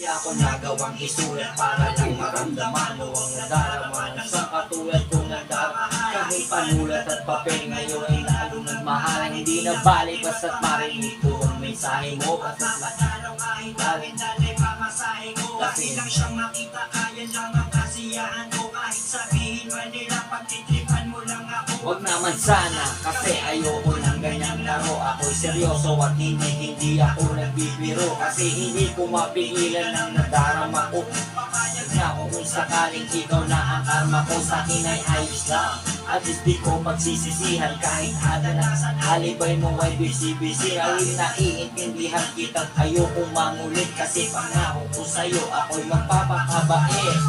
Di ako nagawang isulat para lang maramdaman mo ang nadarama ng sa katulad kong nadarama. Kahit panulat at papel ngayon ay lalo nagmahal. Hindi na balik basta't marinig ko ang mensahe mo. Basta't matalaw kahit alin dalay pamasahe ko. Kasi lang siyang makita, ayan lang ang kasiyahan ko. Kahit sabihin man nila pagtitripan mo lang ako. Huwag naman sana kasi ayoko ng ganyang laro. Ako'y seryoso at hindi ako nagbibiro. Kasi hindi ko mapigilan ng nadarama ko. Papayag na ako kung sakaling ikaw na ang karma ko. Sa akin ay ayos lang, at least di ko magsisisihan. Kahit ada na alibay mo ay busy-busy. Awin na iintindihan kitang ayokong mangulit. Kasi pangako ko sa'yo ako'y magpapakabait.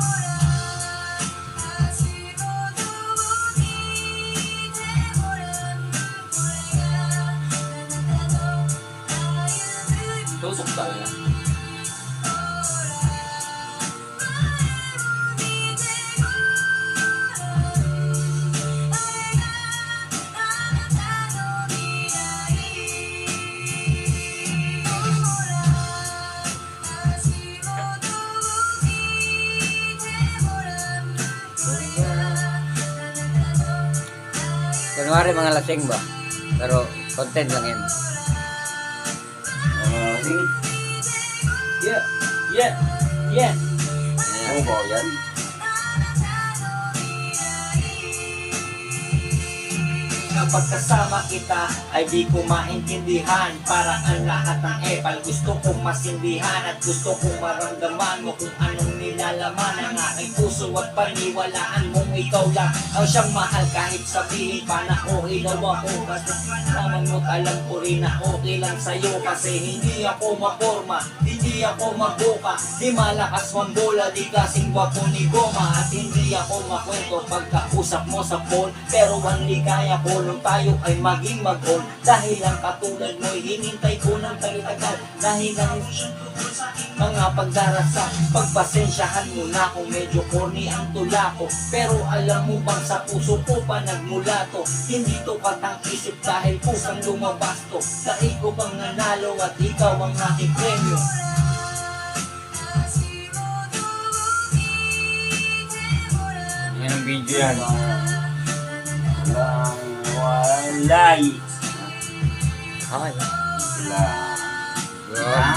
Tusok talaga. Kunwari mga lasing ba? Pero content lang yan. Sige. Yeah, yeah, yeah. Ano ba yan? Kapag kasama kita ay di ko maintindihan. Parang ang lahat ng epal gusto kong masindihan. At gusto kong maramdaman mo kung anong nilalaman ng aking puso. At paniwalaan mong ikaw lang ang siyang mahal. Kahit sabihin pa na okay daw ako. Kasi naman mo't alam ko rin na okay lang sa'yo. Kasi hindi ako maporma, hindi ako magbuka. Di malakas mambola, di kasing gwapo ni Goma. At hindi ako makwento pagkausap mo sa phone. Pero ang ligaya ko nung tayo ay maging mag-on. Dahil ang katulad mo'y hinintay ko ng tagal-tagal. Dahil ang mga pagdarasa, pagpasensyahan mo na kung medyo corny ang tula ko. Pero alam mo bang sa puso ko pa nagmula to. Hindi to katang isip dahil pusang lumabas to. Dahil ko bang nanalo at ikaw ang aking premyo. Yan ang video yan. Walang like. Okay. Walang